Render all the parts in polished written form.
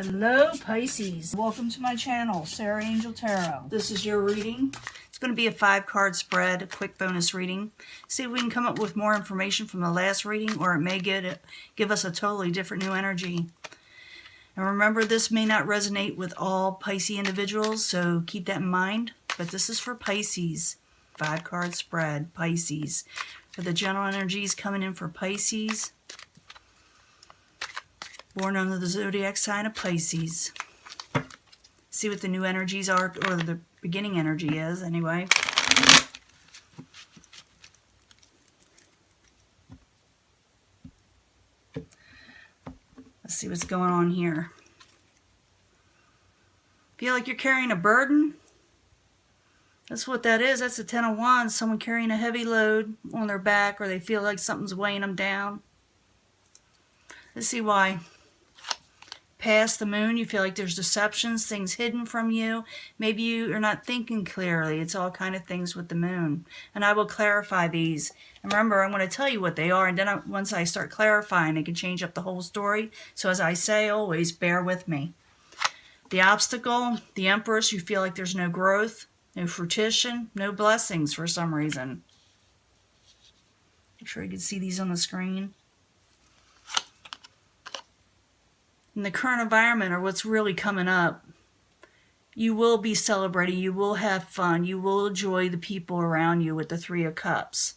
Hello Pisces, welcome to my channel, Sarah Angel Tarot. This is your reading. It's going to be a 5-card spread, a quick bonus reading. See if we can come up with more information from the last reading, or it may give us a totally different new energy. And remember, this may not resonate with all Pisces individuals, so keep that in mind. But this is for Pisces. 5-card spread, Pisces. For the general energies coming in for Pisces, born under the zodiac sign of Pisces. See what the new energies are, or the beginning energy is, anyway. Let's see what's going on here. Feel like you're carrying a burden? That's what that is. That's the 10 of Wands. Someone carrying a heavy load on their back, or they feel like something's weighing them down. Let's see why. Past the moon, you feel like there's deceptions, things hidden from you. Maybe you are not thinking clearly. It's all kind of things with the moon. And I will clarify these. And remember, I'm going to tell you what they are. And then once I start clarifying, it can change up the whole story. So as I say, always bear with me. The obstacle, the Empress, you feel like there's no growth, no fruition, no blessings for some reason. Make sure you can see these on the screen. In the current environment, or what's really coming up, you will be celebrating, you will have fun, you will enjoy the people around you with the 3 of Cups.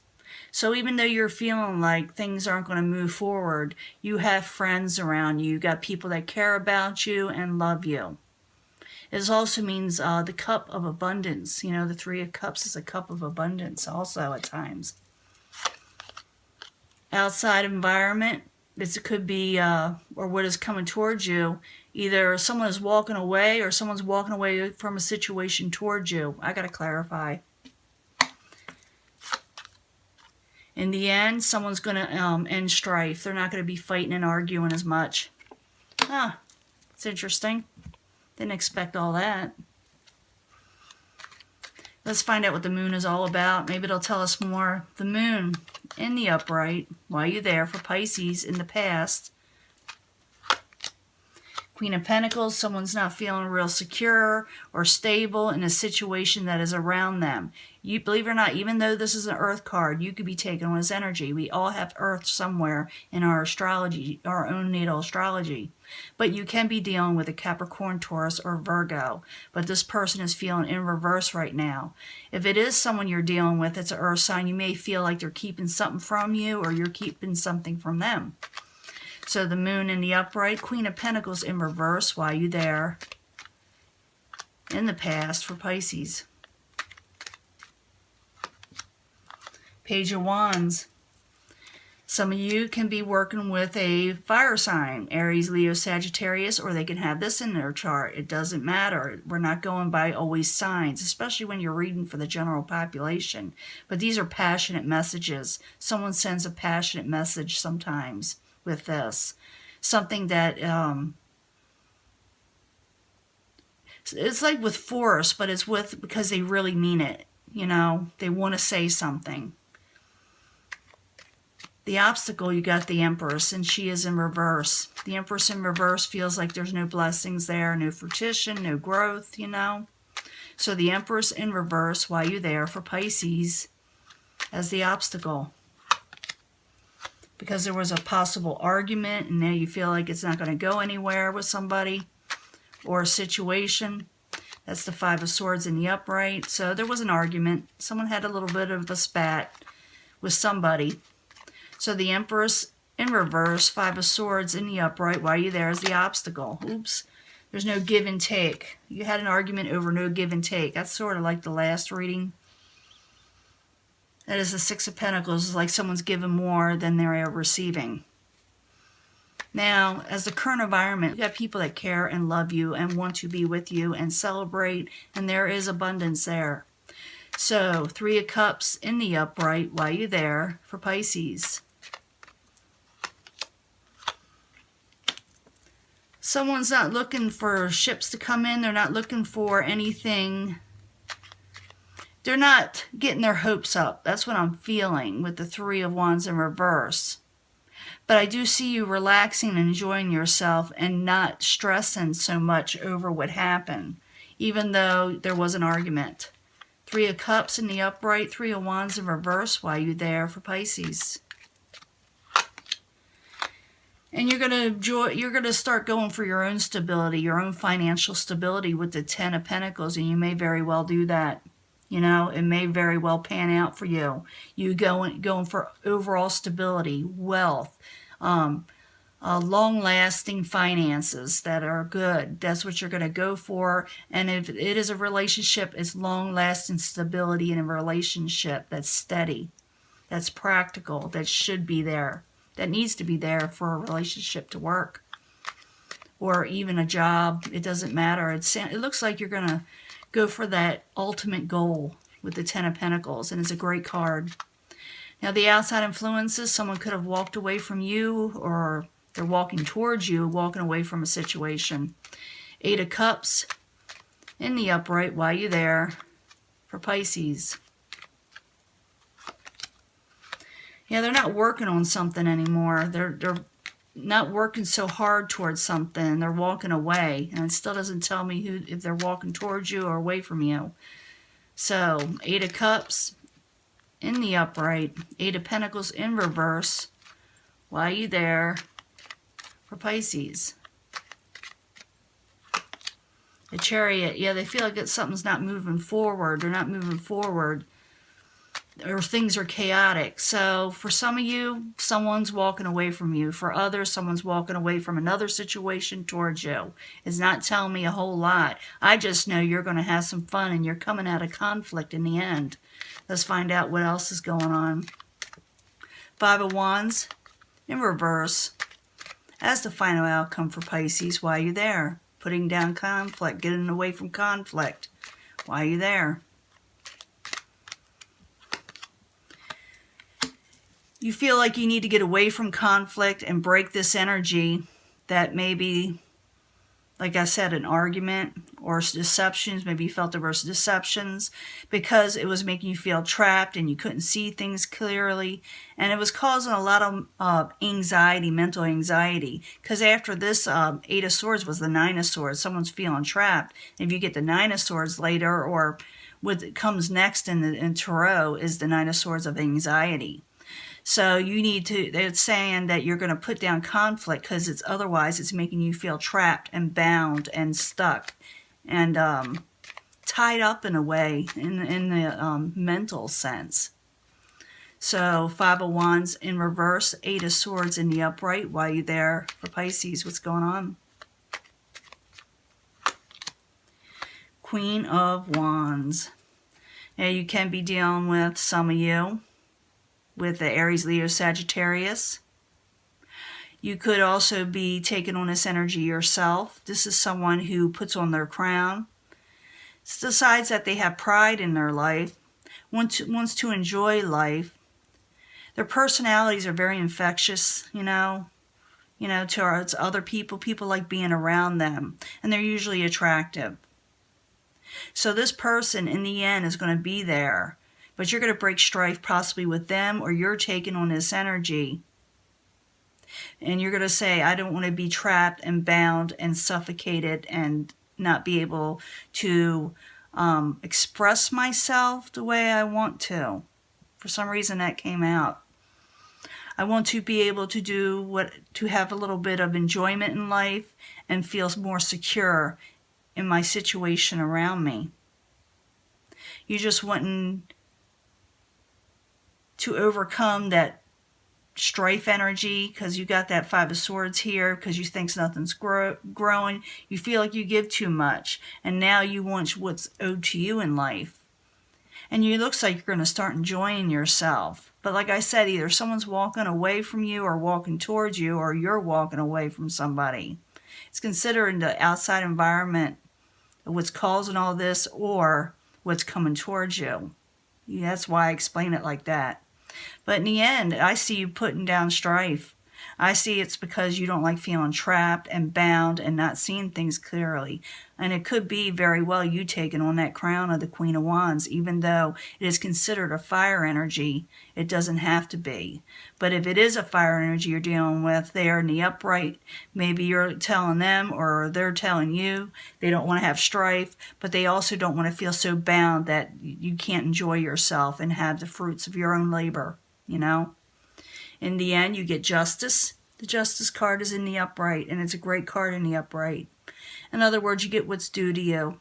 So even though you're feeling like things aren't going to move forward, you have friends around you, you got people that care about you and love you. It also means the cup of abundance. You know, the 3 of Cups is a cup of abundance also at times. Outside environment, it could be, or what is coming towards you, either someone is walking away or someone's walking away from a situation towards you. I got to clarify. In the end, someone's going to end strife. They're not going to be fighting and arguing as much. Ah, it's interesting. Didn't expect all that. Let's find out what the moon is all about. Maybe it'll tell us more. The moon in the upright, while you're there, for Pisces in the past. Queen of Pentacles, someone's not feeling real secure or stable in a situation that is around them. You, believe it or not, even though this is an Earth card, you could be taken on this energy. We all have Earth somewhere in our astrology, our own natal astrology. But you can be dealing with a Capricorn, Taurus, or Virgo. But this person is feeling in reverse right now. If it is someone you're dealing with, it's an Earth sign, you may feel like they're keeping something from you, or you're keeping something from them. So the moon in the upright, Queen of Pentacles in reverse, while you're there in the past for Pisces. Page of Wands. Some of you can be working with a fire sign, Aries, Leo, Sagittarius, or they can have this in their chart. It doesn't matter. We're not going by always signs, especially when you're reading for the general population. But these are passionate messages. Someone sends a passionate message sometimes with this. Something that, it's like with force, but it's with, because they really mean it. You know, they want to say something. The obstacle, you got the Empress, and she is in reverse. The Empress in reverse feels like there's no blessings there, no fruition, no growth, you know. So the Empress in reverse, while you're there for Pisces, as the obstacle. Because there was a possible argument, and now you feel like it's not going to go anywhere with somebody or a situation. That's the 5 of Swords in the upright. So there was an argument. Someone had a little bit of a spat with somebody. So the Empress in reverse, 5 of Swords in the upright, while you're there is the obstacle. Oops. There's no give and take. You had an argument over no give and take. That's sort of like the last reading. That is the 6 of Pentacles. It's like someone's giving more than they're receiving. Now, as the current environment, you have people that care and love you and want to be with you and celebrate, and there is abundance there. So, 3 of Cups in the upright while you're there for Pisces. Someone's not looking for ships to come in. They're not looking for anything. They're not getting their hopes up. That's what I'm feeling with the 3 of Wands in reverse. But I do see you relaxing and enjoying yourself and not stressing so much over what happened, even though there was an argument. 3 of Cups in the upright, 3 of Wands in reverse while you're there for Pisces. And you're gonna start going for your own stability, your own financial stability with the 10 of Pentacles, and you may very well do that. You know, it may very well pan out for you. You going for overall stability, wealth, long-lasting finances that are good. That's what you're going to go for. And if it is a relationship, it's long-lasting stability in a relationship that's steady, that's practical, that should be there, that needs to be there for a relationship to work, or even a job. It doesn't matter. It looks like you're going to go for that ultimate goal with the 10 of Pentacles, and it's a great card. Now, the outside influences, someone could have walked away from you, or they're walking towards you, walking away from a situation. 8 of Cups in the upright while you're there for Pisces. Yeah, they're not working on something anymore. They're not working so hard towards something. They're walking away. And it still doesn't tell me if they're walking towards you or away from you. So, 8 of Cups in the upright. 8 of Pentacles in reverse while you're there for Pisces. The Chariot. Yeah, they feel like something's not moving forward. They're not moving forward. Or things are chaotic. So for some of you, someone's walking away from you. For others, someone's walking away from another situation towards you. It's not telling me a whole lot. I just know you're going to have some fun and you're coming out of conflict in the end. Let's find out what else is going on. 5 of Wands in reverse as the final outcome for Pisces while you're there. Putting down conflict, getting away from conflict while you're there. You feel like you need to get away from conflict and break this energy that maybe, like I said, an argument or deceptions. Maybe you felt there was deceptions because it was making you feel trapped and you couldn't see things clearly. And it was causing a lot of anxiety, mental anxiety. Because after this 8 of Swords was the 9 of Swords. Someone's feeling trapped. If you get the 9 of Swords later, or what comes next in Tarot is the 9 of Swords of anxiety. So you need to, it's saying that you're going to put down conflict because otherwise it's making you feel trapped and bound and stuck and tied up in a way in the mental sense. So 5 of Wands in reverse, 8 of Swords in the upright while you're there for Pisces. What's going on? Queen of Wands. Now you can be dealing with, some of you, with the Aries, Leo, Sagittarius. You could also be taking on this energy yourself. This is someone who puts on their crown, decides that they have pride in their life, wants to enjoy life. Their personalities are very infectious, towards other people. People like being around them, and they're usually attractive. So this person, in the end, is going to be there. But you're going to break strife possibly with them, or you're taking on this energy. And you're going to say, I don't want to be trapped and bound and suffocated and not be able to express myself the way I want to. For some reason that came out. I want to be able to to have a little bit of enjoyment in life and feel more secure in my situation around me. You just wanting to overcome that strife energy because you got that 5 of Swords here because you think nothing's growing. You feel like you give too much, and now you want what's owed to you in life. And it looks like you're going to start enjoying yourself. But like I said, either someone's walking away from you or walking towards you, or you're walking away from somebody. It's considering the outside environment of what's causing all this or what's coming towards you. That's why I explain it like that. But in the end, I see you putting down strife. I see it's because you don't like feeling trapped and bound and not seeing things clearly. And it could be very well you taking on that crown of the Queen of Wands, even though it is considered a fire energy. It doesn't have to be. But if it is a fire energy you're dealing with, they are in the upright. Maybe you're telling them or they're telling you they don't want to have strife, but they also don't want to feel so bound that you can't enjoy yourself and have the fruits of your own labor, you know? In the end, you get justice. The justice card is in the upright, and it's a great card in the upright. In other words, you get what's due to you.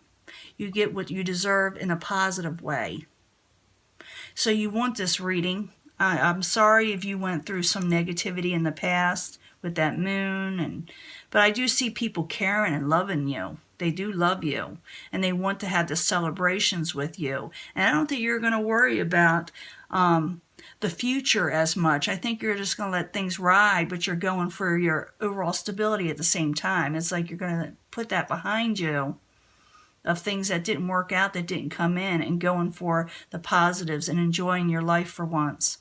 You get what you deserve in a positive way. So you want this reading. I'm sorry if you went through some negativity in the past with that moon, but I do see people caring and loving you. They do love you, and they want to have the celebrations with you. And I don't think you're going to worry about the future as much. I think you're just going to let things ride, but you're going for your overall stability at the same time. It's like you're going to put that behind you of things that didn't work out, that didn't come in, and going for the positives and enjoying your life for once.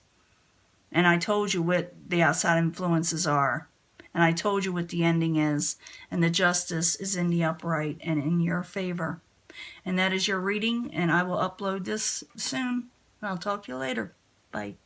And I told you what the outside influences are. And I told you what the ending is. And the justice is in the upright and in your favor. And that is your reading. And I will upload this soon. And I'll talk to you later. Bye.